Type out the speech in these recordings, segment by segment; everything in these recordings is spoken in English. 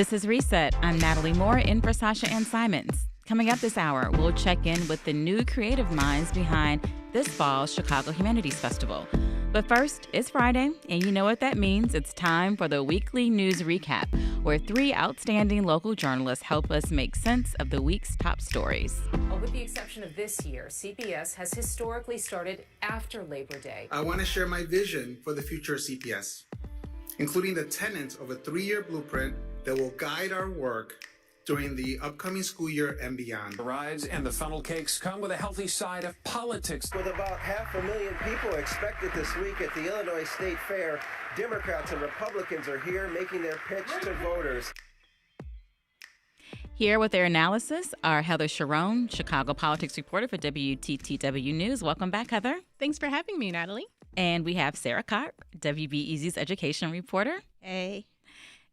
This is Reset. I'm Natalie Moore in for Sasha-Ann Simons. Coming up this hour, we'll check in with the new creative minds behind this fall's Chicago Humanities Festival. But first, it's Friday, and you know what that means. It's time for the weekly news recap, where three outstanding local journalists help us make sense of the week's top stories. Well, with the exception of this year, CPS has historically started after Labor Day. I want to share my vision for the future of CPS, including the tenets of a 3-year blueprint that will guide our work during the upcoming school year and beyond. The rides and the funnel cakes come with a healthy side of politics. With about 500,000 people expected this week at the Illinois State Fair, Democrats and Republicans are here making their pitch to voters. Here with their analysis are Heather Sharon, Chicago politics reporter for WTTW News. Welcome back, Heather. Thanks for having me, Natalie. And we have Sarah Koch, WBEZ's education reporter. Hey.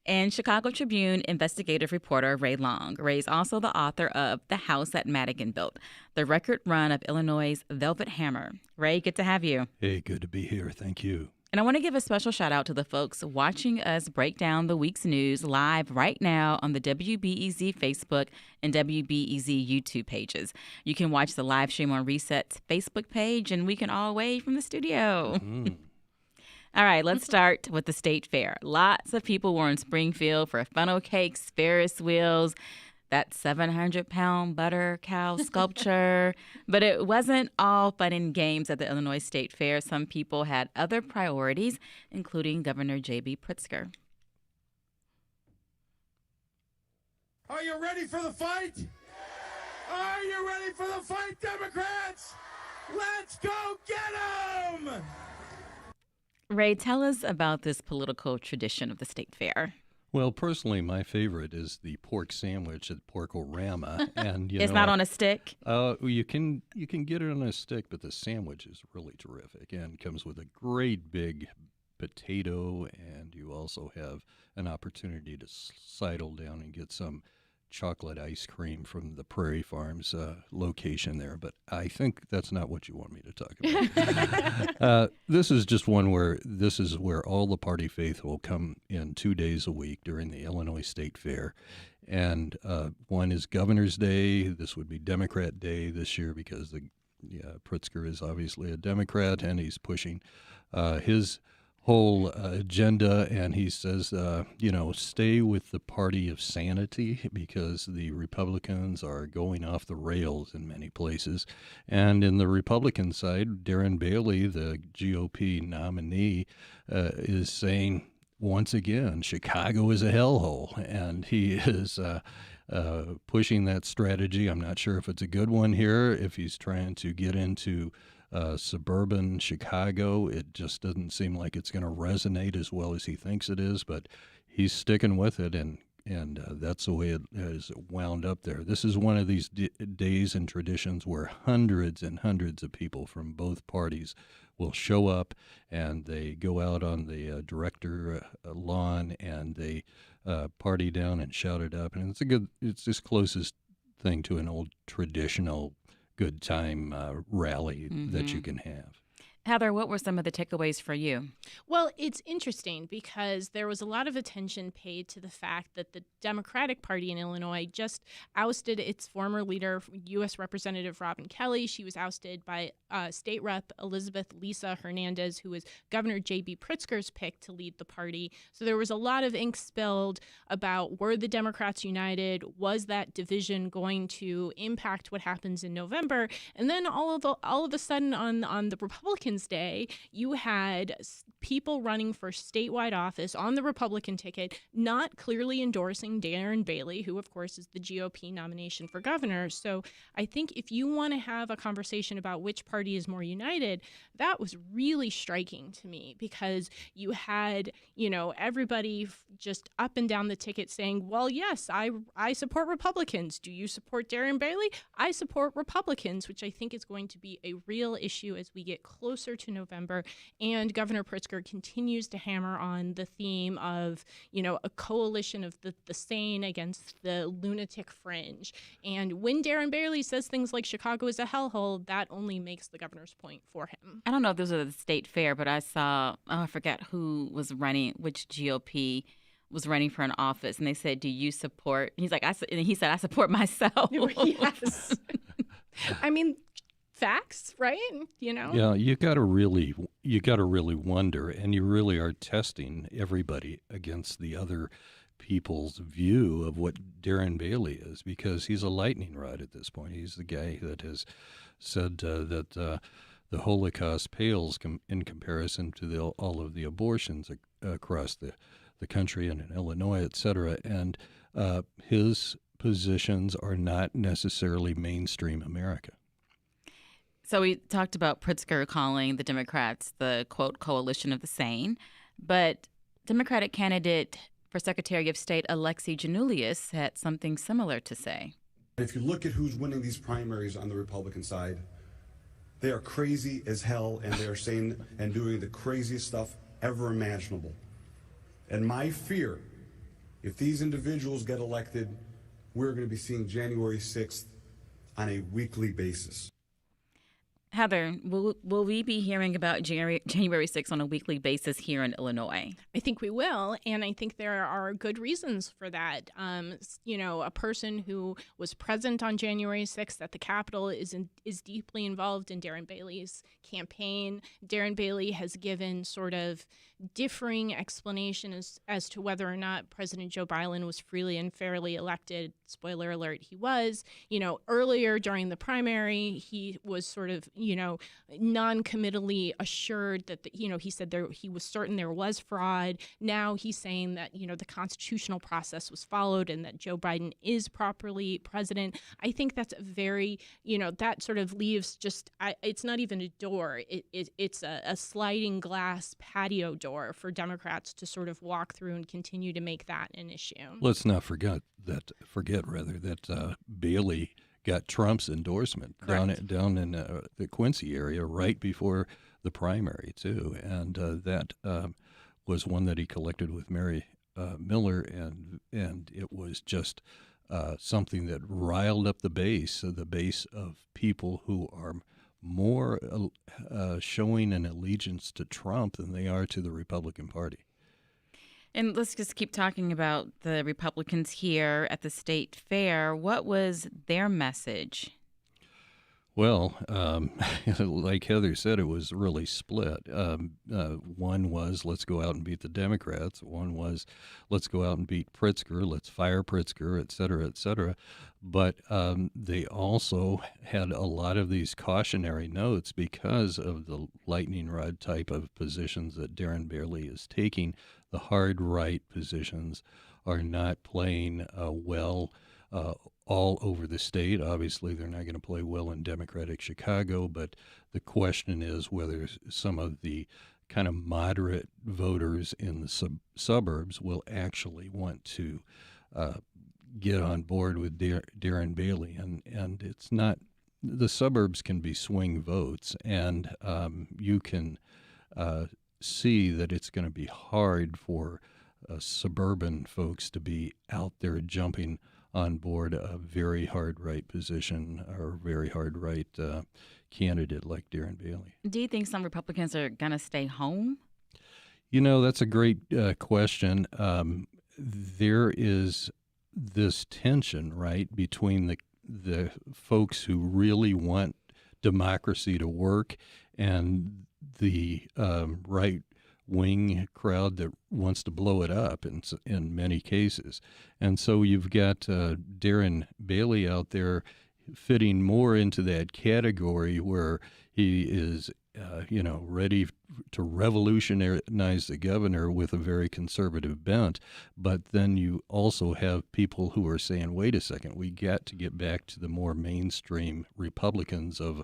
And Chicago Tribune investigative reporter Ray Long. Ray's also the author of The House That Madigan Built, the record run of Illinois' Velvet Hammer. Ray, good to have you. Hey, good to be here. Thank you. And I want to give a special shout out to the folks watching us break down the week's news live right now on the WBEZ Facebook and WBEZ YouTube pages. You can watch the live stream on Reset's Facebook page, and we can all wave from the studio. Mm-hmm. All right, let's start with the State Fair. Lots of people were in Springfield for funnel cakes, Ferris wheels, that 700-pound butter cow sculpture. But it wasn't all fun and games at the Illinois State Fair. Some people had other priorities, including Governor J.B. Pritzker. Are you ready for the fight? Are you ready for the fight, Democrats? Let's go get them! Ray, tell us about this political tradition of the State Fair. Well, personally, my favorite is the pork sandwich at Porkorama, and it's not on a stick. You can get it on a stick, but the sandwich is really terrific and comes with a great big potato, and you also have an opportunity to sidle down and get some chocolate ice cream from the Prairie Farms location there, but I think that's not what you want me to talk about. This is just one where this is where all the party faithful come in 2 days a week during the Illinois State Fair. And one is Governor's Day. This would be Democrat Day this year because Pritzker is obviously a Democrat, and he's pushing his whole agenda, and he says, stay with the party of sanity because the Republicans are going off the rails in many places. And in the Republican side, Darren Bailey, the GOP nominee, is saying, once again, Chicago is a hellhole, and he is pushing that strategy. I'm not sure if it's a good one here, if he's trying to get into suburban Chicago. It just doesn't seem like it's going to resonate as well as he thinks it is, but he's sticking with it, and that's the way it is wound up there. This is one of these days and traditions where hundreds and hundreds of people from both parties will show up, and they go out on the director lawn, and they party down and shout it up, and it's this closest thing to an old traditional good time rally that you can have. Heather, what were some of the takeaways for you? Well, it's interesting because there was a lot of attention paid to the fact that the Democratic Party in Illinois just ousted its former leader, U.S. Representative Robin Kelly. She was ousted by State Rep Elizabeth Lisa Hernandez, who was Governor J.B. Pritzker's pick to lead the party. So there was a lot of ink spilled about, were the Democrats united? Was that division going to impact what happens in November? And then all of a sudden on the Republican Day, you had people running for statewide office on the Republican ticket, not clearly endorsing Darren Bailey, who, of course, is the GOP nomination for governor. So I think if you want to have a conversation about which party is more united, that was really striking to me because you had, everybody just up and down the ticket saying, well, yes, I support Republicans. Do you support Darren Bailey? I support Republicans, which I think is going to be a real issue as we get closer to November. And Governor Pritzker continues to hammer on the theme of, a coalition of the sane against the lunatic fringe. And when Darren Bailey says things like Chicago is a hellhole, that only makes the governor's point for him. I don't know if this was at the state fair, but I saw, I forget who was running, which GOP was running for an office, and they said, "Do you support?" He's like, and he said, "I support myself." Yes. I mean, facts, right? You know. Yeah, you got to really wonder, and you really are testing everybody against the other people's view of what Darren Bailey is, because he's a lightning rod at this point. He's the guy that has said that the Holocaust pales in comparison to all of the abortions across the country and in Illinois, et cetera. And his positions are not necessarily mainstream America. So we talked about Pritzker calling the Democrats the, quote, coalition of the sane. But Democratic candidate for Secretary of State Alexei Janulius had something similar to say. If you look at who's winning these primaries on the Republican side, they are crazy as hell, and they are saying and doing the craziest stuff ever imaginable. And my fear, if these individuals get elected, we're going to be seeing January 6th on a weekly basis. Heather, will we be hearing about January 6th on a weekly basis here in Illinois? I think we will, and I think there are good reasons for that. A person who was present on January 6th at the Capitol is deeply involved in Darren Bailey's campaign. Darren Bailey has given sort of differing explanations as to whether or not President Joe Biden was freely and fairly elected. Spoiler alert, he was. Earlier during the primary, he was sort of, non-committally assured that, he said he was certain there was fraud. Now he's saying that, the constitutional process was followed and that Joe Biden is properly president. I think that's a very, that sort of leaves it's not even a door. It's a sliding glass patio door for Democrats to sort of walk through and continue to make that an issue. Let's not forget that Bailey got Trump's endorsement down in the Quincy area right before the primary too, and that was one that he collected with Mary Miller, and it was just something that riled up the base of people who are more showing an allegiance to Trump than they are to the Republican Party. And let's just keep talking about the Republicans here at the state fair. What was their message? Well, like Heather said, it was really split. One was, let's go out and beat the Democrats. One was, let's go out and beat Pritzker. Let's fire Pritzker, et cetera, et cetera. But they also had a lot of these cautionary notes because of the lightning rod type of positions that Darren Bailey is taking. The hard right positions are not playing well all over the state. Obviously, they're not going to play well in Democratic Chicago, but the question is whether some of the kind of moderate voters in the suburbs will actually want to get on board with Darren Bailey. And it's not, the suburbs can be swing votes, and you can see that it's going to be hard for suburban folks to be out there jumping on board a very hard right position or very hard right candidate like Darren Bailey. Do you think some Republicans are going to stay home? That's a great question. There is this tension, right, between the folks who really want democracy to work and the right-wing crowd that wants to blow it up in many cases. And so you've got Darren Bailey out there fitting more into that category where he is, ready to revolutionize the governor with a very conservative bent. But then you also have people who are saying, wait a second, we got to get back to the more mainstream Republicans of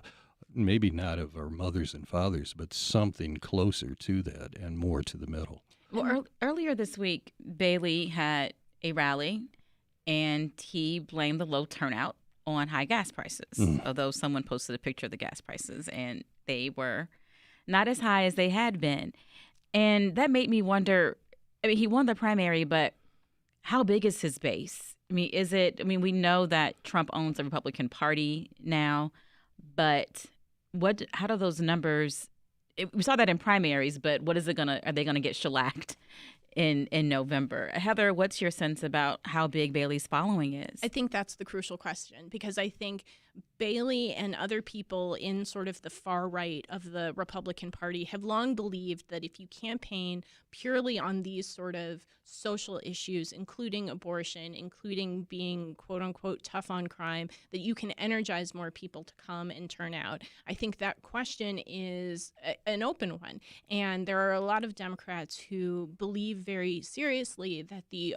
maybe not of our mothers and fathers, but something closer to that and more to the middle. Well, earlier this week, Bailey had a rally, and he blamed the low turnout on high gas prices, although someone posted a picture of the gas prices, and they were not as high as they had been. And that made me wonder, he won the primary, but how big is his base? We know that Trump owns the Republican Party now, but how do those numbers, we saw that in primaries, but are they going to get shellacked in November. Heather, what's your sense about how big Bailey's following is? I think that's the crucial question, because I think Bailey and other people in sort of the far right of the Republican Party have long believed that if you campaign purely on these sort of social issues, including abortion, including being quote unquote tough on crime, that you can energize more people to come and turn out. I think that question is an open one. And there are a lot of Democrats who believe very seriously that the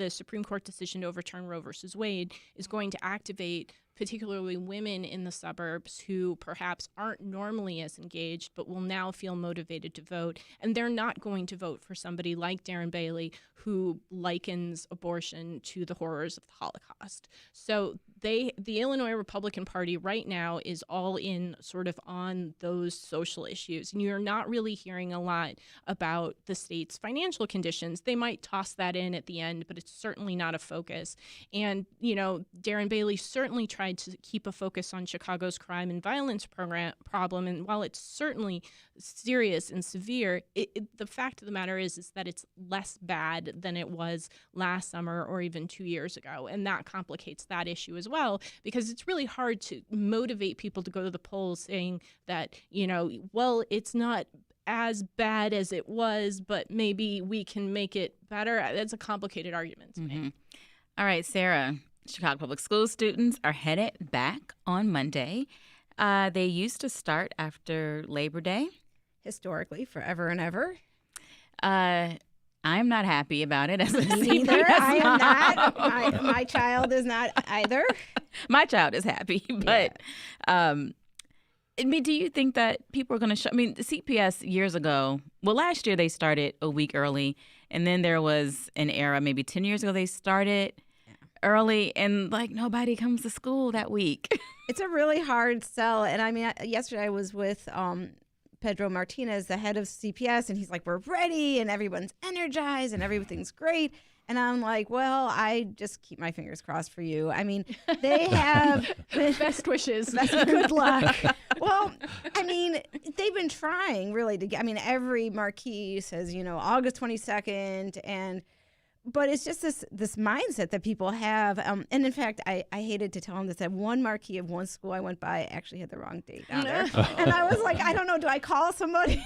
Supreme Court decision to overturn Roe versus Wade is going to activate particularly women in the suburbs who perhaps aren't normally as engaged but will now feel motivated to vote. And they're not going to vote for somebody like Darren Bailey, who likens abortion to the horrors of the Holocaust. So the Illinois Republican Party right now is all in sort of on those social issues. And you're not really hearing a lot about the state's financial conditions. They might toss that in at the end, but it's certainly not a focus. And, Darren Bailey certainly tried to keep a focus on Chicago's crime and violence problem. And while it's certainly serious and severe, the fact of the matter is that it's less bad than it was last summer or even 2 years ago. And that complicates that issue as well, because it's really hard to motivate people to go to the polls saying that, well, it's not as bad as it was, but maybe we can make it better. That's a complicated argument to make. All right, Sarah, Chicago Public School students are headed back on Monday. They used to start after Labor Day. Historically, forever and ever. I'm not happy about it as a Neither. CPS I am mom. not. My child is not either. My child is happy, but do you think that people are going to the CPS years ago, last year they started a week early, and then there was an era, maybe 10 years ago, they started early, and nobody comes to school that week. It's a really hard sell. And yesterday I was with Pedro Martinez, the head of CPS, and he's like, we're ready, and everyone's energized, and everything's great. And I'm like, well, I just keep my fingers crossed for you. They have best wishes. Good luck. Well, they've been trying really to get, every marquee says, August 22nd, but it's just this mindset that people have. And in fact, I hated to tell them this, that one marquee of one school I went by actually had the wrong date on there. And I was like, I don't know, do I call somebody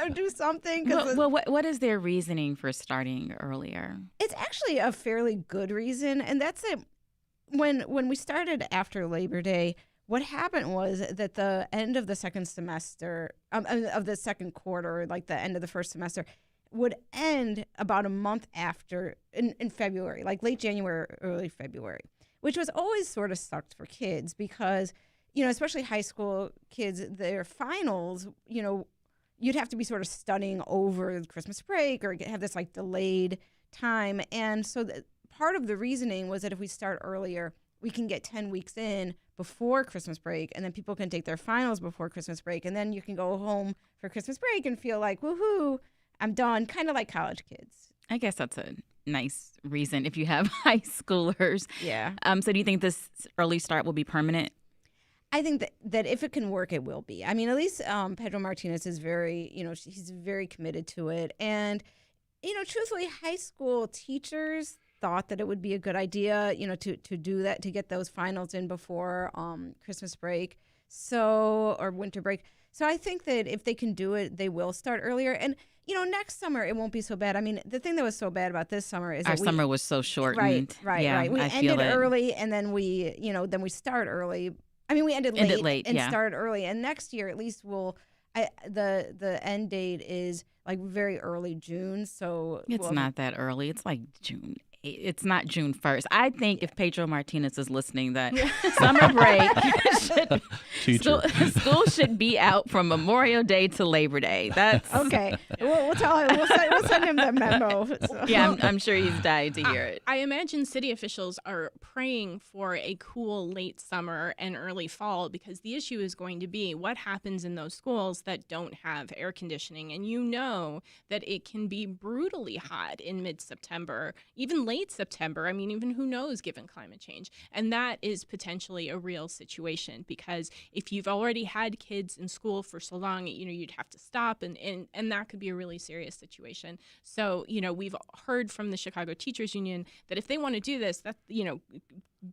or do something? What is their reasoning for starting earlier? It's actually a fairly good reason. And that's it. When we started after Labor Day, what happened was that the end of the second semester, of the second quarter, like the end of the first semester, would end about a month after in February, like late January, early February, which was always sort of sucked for kids because, especially high school kids, their finals, you'd have to be sort of studying over Christmas break or have this delayed time. And so part of the reasoning was that if we start earlier, we can get 10 weeks in before Christmas break, and then people can take their finals before Christmas break, and then you can go home for Christmas break and feel like, woohoo, I'm done, kind of like college kids. I guess that's a nice reason if you have high schoolers. Yeah. So do you think this early start will be permanent? I think that if it can work, it will be. At least Pedro Martinez is very, he's very committed to it. And, truthfully, high school teachers thought that it would be a good idea, to do that, to get those finals in before Christmas break, or winter break. So I think that if they can do it, they will start earlier. And, next summer, it won't be so bad. The thing that was so bad about this summer is our summer was so shortened. Right. We ended early, and then we start early. We ended late and start early. And next year, at least the end date is very early June. So it's not that early. It's June. It's not June 1st. I think if Pedro Martinez is listening, that summer break school should be out from Memorial Day to Labor Day. That's okay. We'll tell him. We'll send him the memo. So. Yeah, I'm sure he's dying to hear it. I imagine city officials are praying for a cool late summer and early fall, because the issue is going to be what happens in those schools that don't have air conditioning. And that it can be brutally hot in mid-September, even late late September. I mean, even who knows given climate change. And that is potentially a real situation, because if you've already had kids in school for so long, you'd have to stop, and that could be a really serious situation. So, we've heard from the Chicago Teachers Union that if they want to do this, that,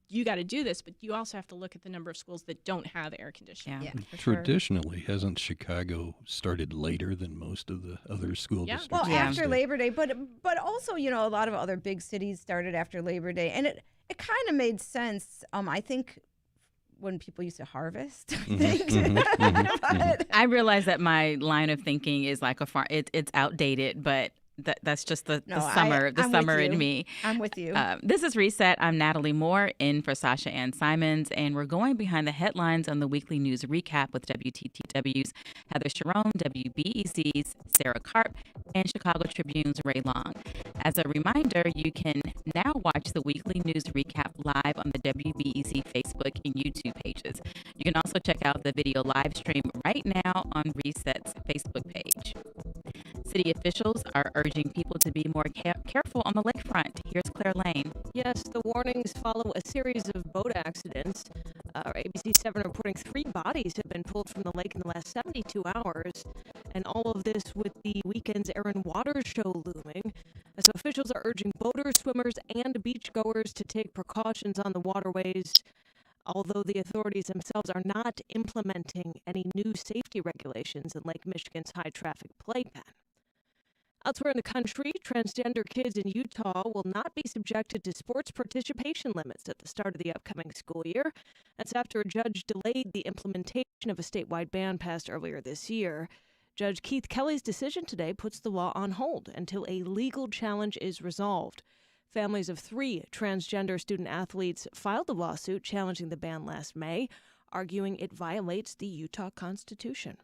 you got to do this, but you also have to look at the number of schools that don't have air conditioning. Yeah, Traditionally, hasn't Chicago started later than most of the other school districts? Well, in the after state? Labor Day, but also, a lot of other big cities started after Labor Day, and it kind of made sense. I think when people used to harvest, I realize that my line of thinking is like it's outdated, but that's just the summer in me. I'm with you. This is Reset. I'm Natalie Moore, in for Sasha-Ann Simons, and we're going behind the headlines on the weekly news recap with WTTW's Heather Sharon, WBEZ's Sarah Karp, and Chicago Tribune's Ray Long. As a reminder, you can now watch the weekly news recap live on the WBEZ Facebook and YouTube pages. You can also check out the video live stream right now on Reset's Facebook page. City officials are urging people to be more careful on the lakefront. Here's Claire Lane. Yes, the warnings follow a series of boat accidents. ABC 7 reporting 3 bodies have been pulled from the lake in the last 72 hours. And all of this with the weekend's Air and Water Show looming. So officials are urging boaters, swimmers, and beachgoers to take precautions on the waterways, although the authorities themselves are not implementing any new safety regulations in Lake Michigan's high-traffic playpen. Elsewhere in the country, transgender kids in Utah will not be subjected to sports participation limits at the start of the upcoming school year. That's after a judge delayed the implementation of a statewide ban passed earlier this year. Judge Keith Kelly's decision today puts the law on hold until a legal challenge is resolved. Families of 3 transgender student athletes filed a lawsuit challenging the ban last May, arguing it violates the Utah Constitution.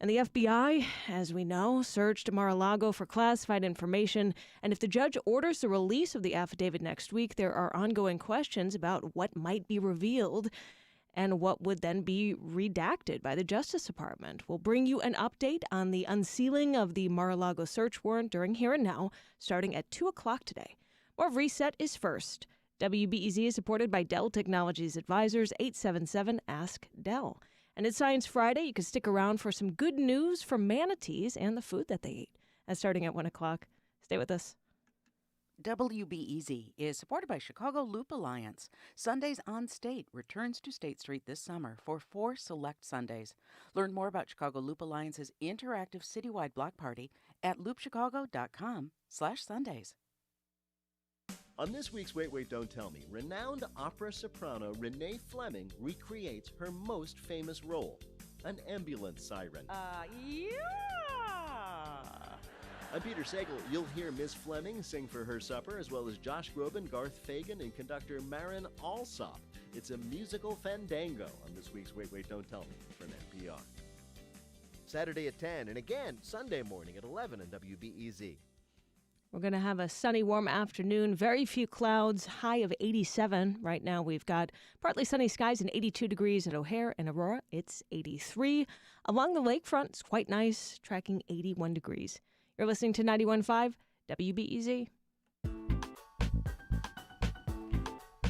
And the FBI, as we know, searched Mar-a-Lago for classified information. And if the judge orders the release of the affidavit next week, there are ongoing questions about what might be revealed and what would then be redacted by the Justice Department. We'll bring you an update on the unsealing of the Mar-a-Lago search warrant during Here and Now, starting at 2 o'clock today. More of Reset is first. WBEZ is supported by Dell Technologies Advisors, 877-ASK-DELL. And it's Science Friday. You can stick around for some good news from manatees and the food that they eat. That's starting at 1 o'clock. Stay with us. WBEZ is supported by Chicago Loop Alliance. Sundays on State returns to State Street this summer for 4 select Sundays. Learn more about Chicago Loop Alliance's interactive citywide block party at loopchicago.com/Sundays. On this week's Wait, Wait, Don't Tell Me, renowned opera soprano Renee Fleming recreates her most famous role, an ambulance siren. Yeah! I'm Peter Sagal. You'll hear Ms. Fleming sing for her supper, as well as Josh Groban, Garth Fagan, and conductor Marin Alsop. It's a musical fandango on this week's Wait, Wait, Don't Tell Me from NPR. Saturday at 10, and again Sunday morning at 11 on WBEZ. We're going to have a sunny, warm afternoon. Very few clouds, high of 87. Right now we've got partly sunny skies and 82 degrees at O'Hare and Aurora. It's 83. Along the lakefront, it's quite nice, tracking 81 degrees. You're listening to 91.5 WBEZ.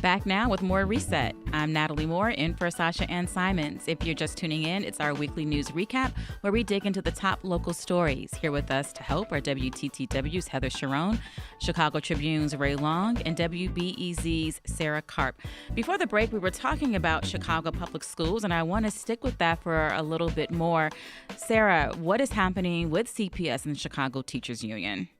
Back now with more Reset. I'm Natalie Moore, in for Sasha-Ann Simons. If you're just tuning in, it's our weekly news recap where we dig into the top local stories. Here with us to help are WTTW's Heather Sharon, Chicago Tribune's Ray Long, and WBEZ's Sarah Karp. Before the break, we were talking about Chicago public schools, and I want to stick with that for a little bit more. Sarah, what is happening with CPS and the Chicago Teachers Union?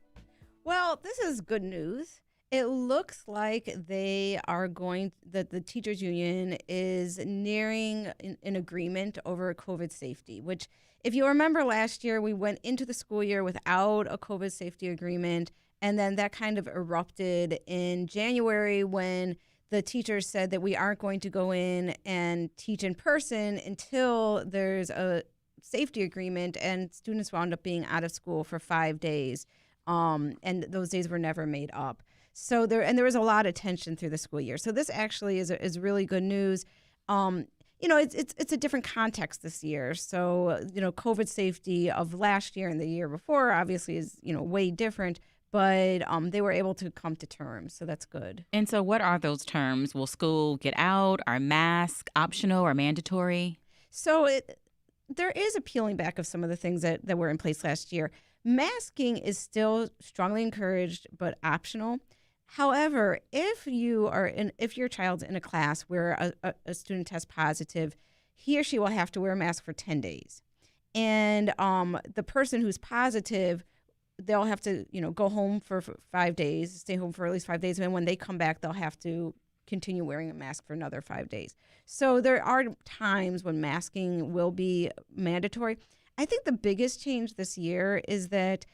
Well, this is good news. It looks like that the teachers union is nearing an agreement over COVID safety, which if you remember last year, we went into the school year without a COVID safety agreement. And then that kind of erupted in January when the teachers said that we aren't going to go in and teach in person until there's a safety agreement, and students wound up being out of school for 5 days. And those days were never made up. So there was a lot of tension through the school year. So this actually is really good news. It's a different context this year. So, COVID safety of last year and the year before obviously is, way different. but they were able to come to terms, so that's good. And so what are those terms? Will school get out? Are masks optional or mandatory? So there is a peeling back of some of the things that were in place last year. Masking is still strongly encouraged but optional. However, if your child's in a class where a student tests positive, he or she will have to wear a mask for 10 days. And the person who's positive, they'll have to, go home for 5 days, stay home for at least 5 days. And then when they come back, they'll have to continue wearing a mask for another 5 days. So there are times when masking will be mandatory. I think the biggest change this year is that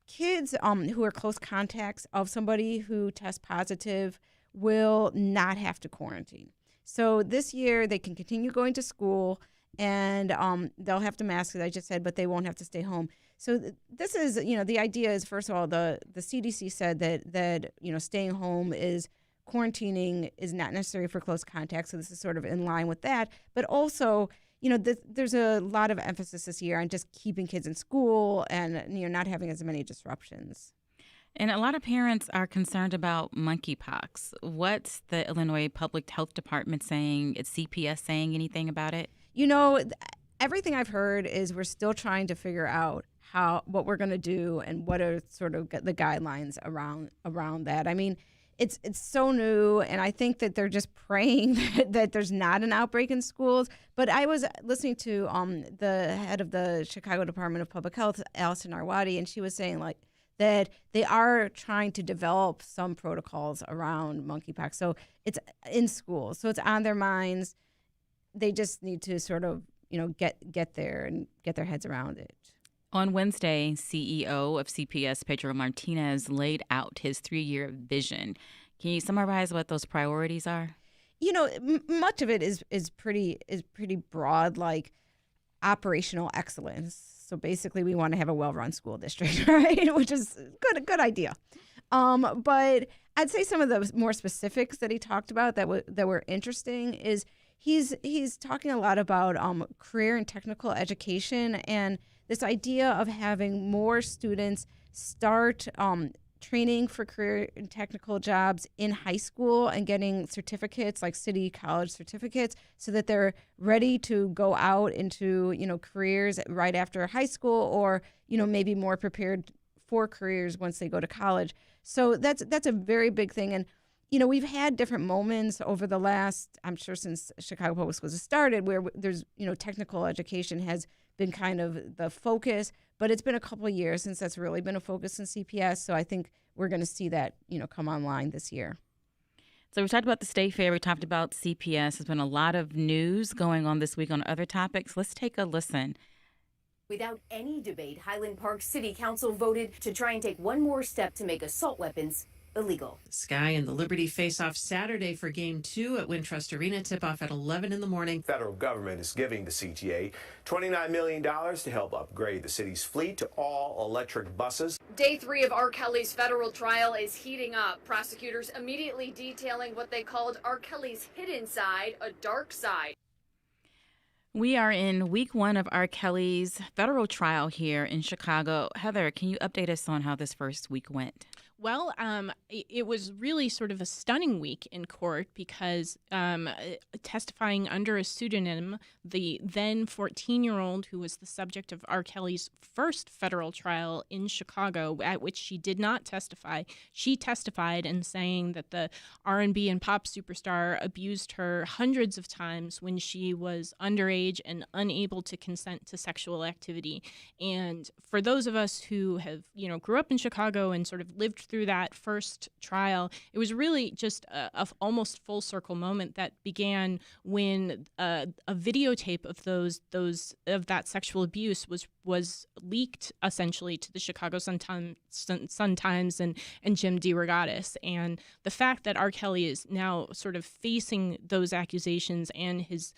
kids who are close contacts of somebody who tests positive will not have to quarantine. So this year they can continue going to school, and they'll have to mask, as I just said, but they won't have to stay home. So this is, the idea is, first of all, the CDC said that staying home quarantining is not necessary for close contact. So this is sort of in line with that. But also, there's a lot of emphasis this year on just keeping kids in school and, not having as many disruptions. And a lot of parents are concerned about monkeypox. What's the Illinois Public Health Department saying? Is CPS saying anything about it? Everything I've heard is we're still trying to figure out what we're going to do and what are sort of the guidelines around that. I mean, it's so new, and I think that they're just praying that there's not an outbreak in schools. But I was listening to the head of the Chicago Department of Public Health, Allison Arwady, and she was saying that they are trying to develop some protocols around monkeypox. So it's in schools, so it's on their minds. They just need to sort of get there and get their heads around it. On Wednesday, CEO of CPS, Pedro Martinez, laid out his 3-year vision. Can you summarize what those priorities are? Much of it is pretty broad, like operational excellence. So basically, we want to have a well-run school district, right? Which is a good idea. But I'd say some of the more specifics that he talked about that were interesting is he's talking a lot about career and technical education, and this idea of having more students start training for career and technical jobs in high school and getting certificates like city college certificates so that they're ready to go out into, careers right after high school, or, maybe more prepared for careers once they go to college. So that's a very big thing. And, we've had different moments over the last, I'm sure since Chicago Public Schools has started, where there's, technical education has been kind of the focus, but it's been a couple of years since that's really been a focus in CPS. So I think we're going to see that, come online this year. So we talked about the state fair. We talked about CPS. There's been a lot of news going on this week on other topics. Let's take a listen. Without any debate, Highland Park City Council voted to try and take one more step to make assault weapons illegal. Sky and the Liberty face off Saturday for Game 2 at Wintrust Arena. Tip-off at 11 in the morning. Federal government is giving the CTA $29 million to help upgrade the city's fleet to all-electric buses. Day 3 of R. Kelly's federal trial is heating up. Prosecutors immediately detailing what they called R. Kelly's hidden side, a dark side. We are in week 1 of R. Kelly's federal trial here in Chicago. Heather, can you update us on how this first week went? Well, it was really sort of a stunning week in court because testifying under a pseudonym, the then 14-year-old who was the subject of R. Kelly's first federal trial in Chicago, at which she did not testify, she testified in saying that the R&B and pop superstar abused her hundreds of times when she was underage and unable to consent to sexual activity. And for those of us who have, grew up in Chicago and sort of lived through that first trial, it was really just a almost full circle moment that began when a videotape of that sexual abuse was leaked essentially to the Chicago Sun-Times and Jim DeRogatis. And the fact that R. Kelly is now sort of facing those accusations and his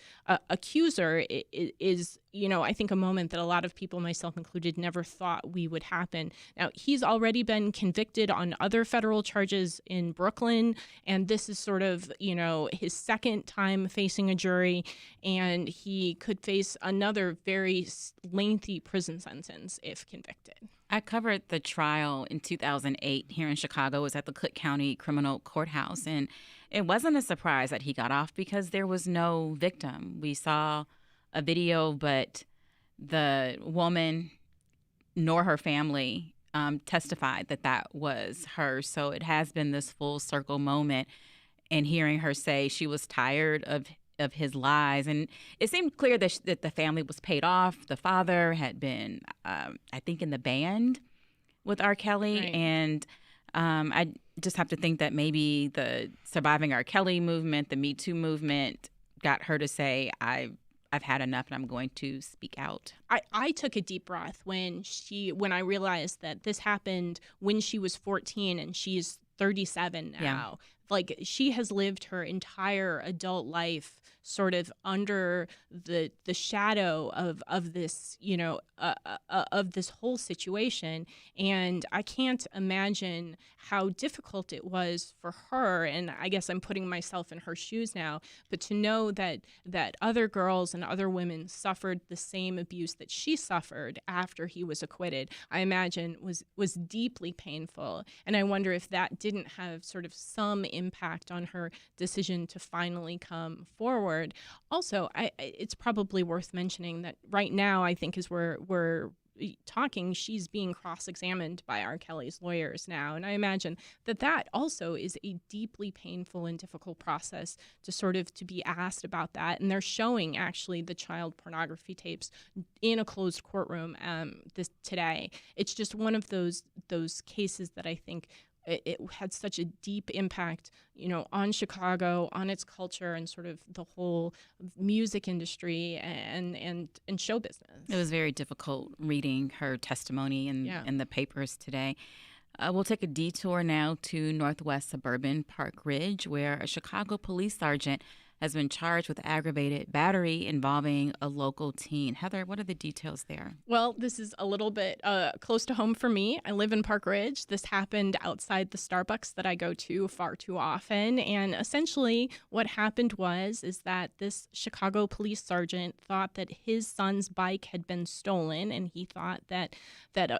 accuser is I think a moment that a lot of people, myself included, never thought we would happen. Now, he's already been convicted on other federal charges in Brooklyn, and this is sort of, his second time facing a jury, and he could face another very lengthy prison sentence if convicted. I covered the trial in 2008 here in Chicago. It was at the Cook County Criminal Courthouse, and it wasn't a surprise that he got off because there was no victim. We saw a video, but the woman nor her family testified that that was her. So it has been this full circle moment, and hearing her say she was tired of his lies. And it seemed clear that the family was paid off. The father had been, I think, in the band with R. Kelly. Right. And I just have to think that maybe the Surviving R. Kelly movement, the Me Too movement, got her to say, I've had enough and I'm going to speak out. I took a deep breath when I realized that this happened when she was 14 and she's 37 now. Yeah. Like, she has lived her entire adult life sort of under the shadow of this, of this whole situation. And I can't imagine how difficult it was for her. And I guess I'm putting myself in her shoes now. But to know that other girls and other women suffered the same abuse that she suffered after he was acquitted, I imagine was deeply painful. And I wonder if that didn't have sort of some impact on her decision to finally come forward. Also, it's probably worth mentioning that right now, I think, as we're talking, she's being cross-examined by R. Kelly's lawyers now. And I imagine that also is a deeply painful and difficult process to be asked about that. And they're showing actually the child pornography tapes in a closed courtroom today. It's just one of those cases that I think it had such a deep impact, on Chicago, on its culture, and sort of the whole music industry and show business. It was very difficult reading her testimony in the papers today. We'll take a detour now to northwest suburban Park Ridge, where a Chicago police sergeant has been charged with aggravated battery involving a local teen. Heather, what are the details there? Well, this is a little bit close to home for me. I live in Park Ridge. This happened outside the Starbucks that I go to far too often. And essentially what happened is that this Chicago police sergeant thought that his son's bike had been stolen, and he thought that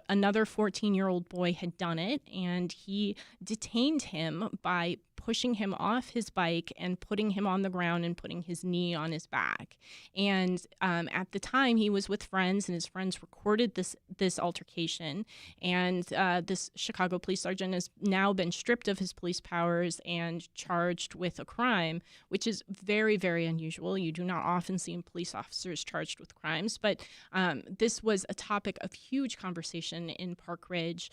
another 14-year-old boy had done it, and he detained him by pushing him off his bike and putting him on the ground and putting his knee on his back. And at the time, he was with friends, and his friends recorded this altercation. And this Chicago police sergeant has now been stripped of his police powers and charged with a crime, which is very, very unusual. You do not often see police officers charged with crimes. But this was a topic of huge conversation in Park Ridge,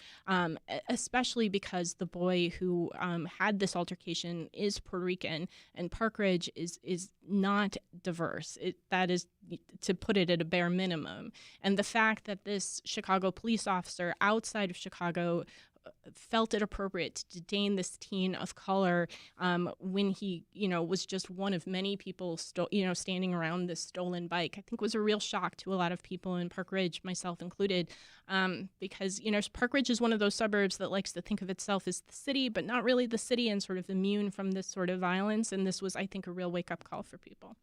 especially because the boy who had this altercation is Puerto Rican, and Park Ridge is not diverse. That is, to put it at a bare minimum. And the fact that this Chicago police officer outside of Chicago felt it appropriate to detain this teen of color when he, was just one of many people, standing around this stolen bike, I think was a real shock to a lot of people in Park Ridge, myself included, because, Park Ridge is one of those suburbs that likes to think of itself as the city, but not really the city, and sort of immune from this sort of violence. And this was, I think, a real wake-up call for people.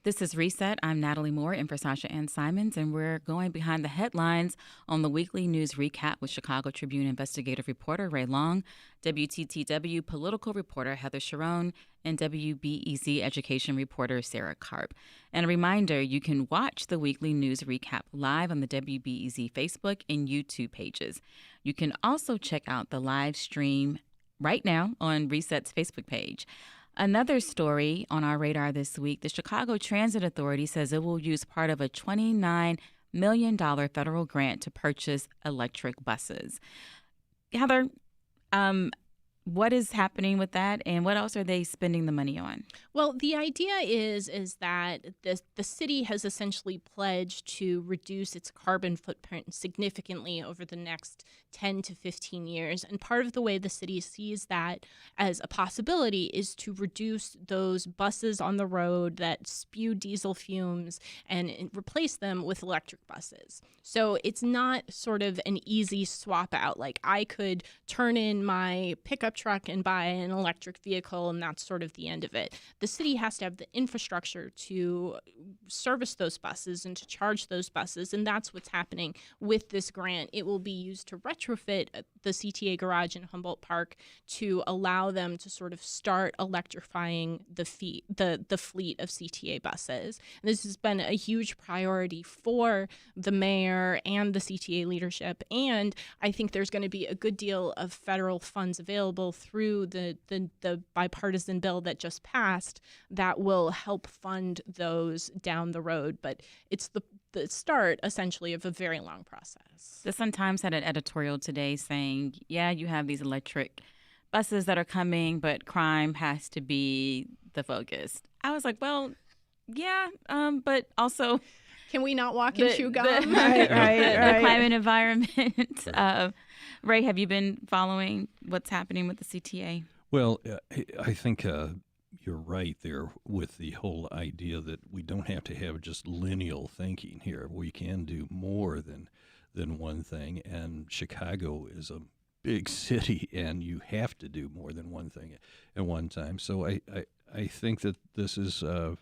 This is Reset. I'm Natalie Moore in for Sasha-Ann Simons, and we're going behind the headlines on the weekly news recap with Chicago Tribune investigative reporter Ray Long, WTTW political reporter Heather Sharon, and WBEZ education reporter Sarah Karp. And a reminder, you can watch the weekly news recap live on the WBEZ Facebook and YouTube pages. You can also check out the live stream right now on Reset's Facebook page. Another story on our radar this week, the Chicago Transit Authority says it will use part of a $29 million federal grant to purchase electric buses. Heather, what is happening with that, and what else are they spending the money on? Well, the idea is that the city has essentially pledged to reduce its carbon footprint significantly over the next 10 to 15 years. And part of the way the city sees that as a possibility is to reduce those buses on the road that spew diesel fumes and replace them with electric buses. So it's not sort of an easy swap out. Like, I could turn in my pickup truck and buy an electric vehicle, and that's sort of the end of it. The city has to have the infrastructure to service those buses and to charge those buses, and that's what's happening with this grant. It will be used to retrofit the CTA garage in Humboldt Park to allow them to sort of start electrifying the fleet of CTA buses. And this has been a huge priority for the mayor and the CTA leadership, and I think there's going to be a good deal of federal funds available through the bipartisan bill that just passed that will help fund those down the road. But it's the start, essentially, of a very long process. The Sun-Times had an editorial today saying, yeah, you have these electric buses that are coming, but crime has to be the focus. I was like, well, yeah, but also... Can we not walk and chew gum? The climate environment. Ray, have you been following what's happening with the CTA? Well, I think you're right there with the whole idea that we don't have to have just lineal thinking here. We can do more than one thing, and Chicago is a big city, and you have to do more than one thing at one time. So I think that this is a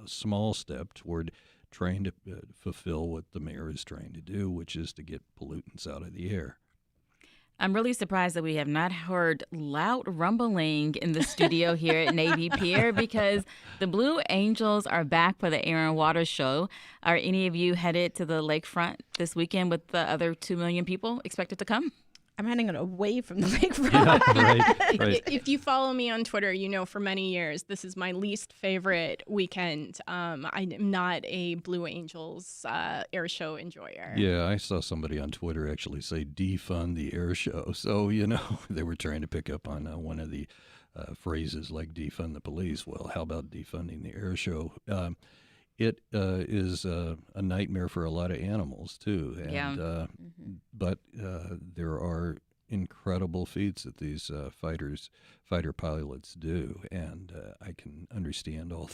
small step toward trying to fulfill what the mayor is trying to do, which is to get pollutants out of the air. I'm really surprised that we have not heard loud rumbling in the studio here at Navy Pier, because the Blue Angels are back for the Air and Water Show. Are any of you headed to the lakefront this weekend with the other 2 million people expected to come? I'm heading away from the lakefront. Yeah, right. If you follow me on Twitter, you know for many years this is my least favorite weekend. I'm not a Blue Angels air show enjoyer. Yeah, I saw somebody on Twitter actually say defund the air show. So, they were trying to pick up on one of the phrases like defund the police. Well, how about defunding the air show? It is a nightmare for a lot of animals, too. And, but there are incredible feats that these fighter pilots do. And I can understand all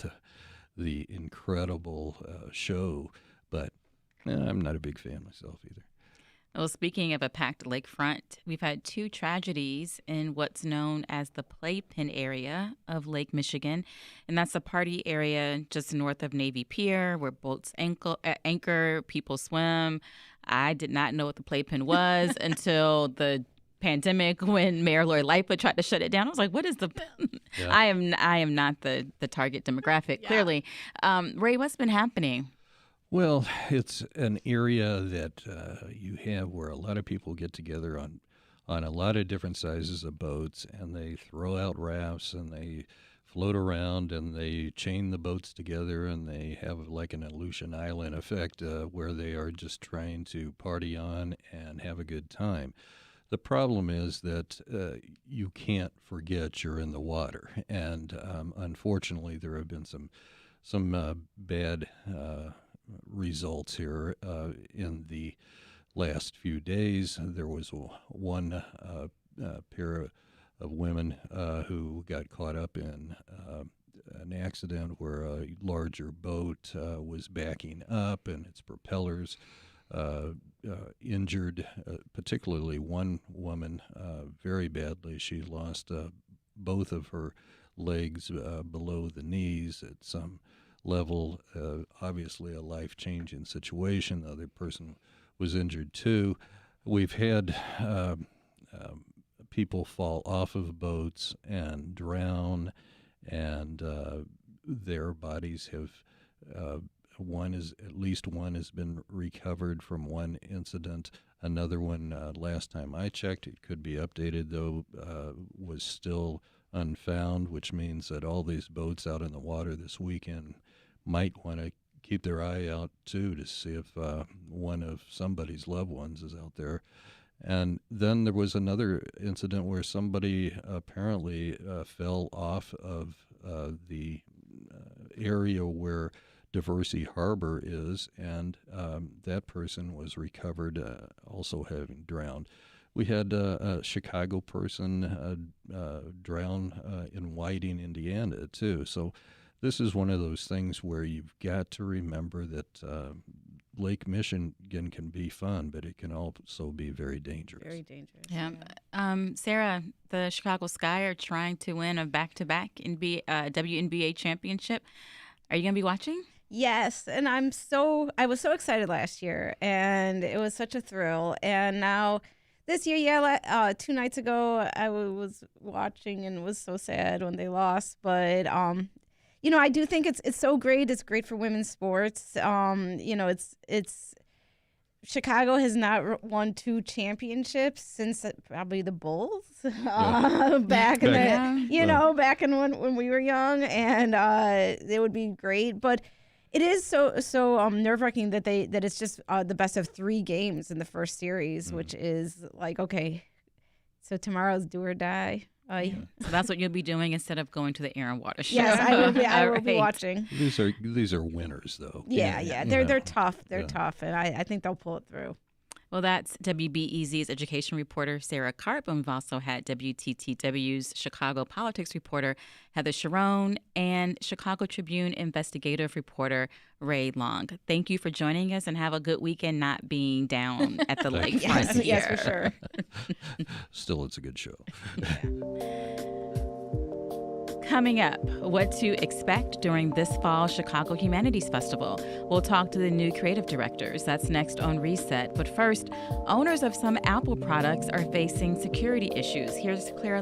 the incredible show, but I'm not a big fan myself either. Well, speaking of a packed lakefront, we've had 2 tragedies in what's known as the Playpen area of Lake Michigan. And that's a party area just north of Navy Pier where boats anchor, people swim. I did not know what the Playpen was until the pandemic when Mayor Lori Lightfoot tried to shut it down. I was like, what is the... Yeah. I am not the target demographic, clearly. Ray, what's been happening? Well, it's an area that you have where a lot of people get together on a lot of different sizes of boats, and they throw out rafts, and they float around, and they chain the boats together, and they have like an Aleutian Island effect where they are just trying to party on and have a good time. The problem is that you can't forget you're in the water, and unfortunately there have been some bad results here in the last few days. There was one pair of women who got caught up in an accident where a larger boat was backing up and its propellers injured, particularly one woman very badly. She lost both of her legs below the knees at some level, obviously a life-changing situation. The other person was injured too. We've had people fall off of boats and drown, and their bodies have, at least one has been recovered from one incident. Another one, last time I checked, it could be updated though, was still unfound, which means that all these boats out in the water this weekend might want to keep their eye out too to see if one of somebody's loved ones is out there. And then there was another incident where somebody apparently fell off of the area where Diversey Harbor is, and that person was recovered also having drowned. We had a Chicago person drown in Whiting, Indiana, too. So this is one of those things where you've got to remember that Lake Michigan can be fun, but it can also be very dangerous. Very dangerous. Yeah. Sarah, the Chicago Sky are trying to win a back-to-back WNBA championship. Are you going to be watching? Yes, and I was so excited last year, and it was such a thrill. And now this year, 2 nights ago, I was watching and was so sad when they lost. But I do think it's so great. It's great for women's sports. It's Chicago has not won 2 championships since probably the Bulls back in when we were young, and it would be great. But it is so nerve-wracking that it's just the best of 3 games in the first series, which is like, okay, so tomorrow's do or die. So that's what you'll be doing instead of going to the Air and Water show. Yes, I will be watching. These are winners, though. Yeah. They're tough. They're tough, and I think they'll pull it through. Well, that's WBEZ's education reporter, Sarah Karp, and we've also had WTTW's Chicago politics reporter, Heather Sharon, and Chicago Tribune investigative reporter, Ray Long. Thank you for joining us, and have a good weekend not being down at the lakefront. Yes, for sure. Still, it's a good show. Coming up, what to expect during this fall Chicago Humanities Festival. We'll talk to the new creative directors. That's next on Reset. But first, owners of some Apple products are facing security issues. Here's Clara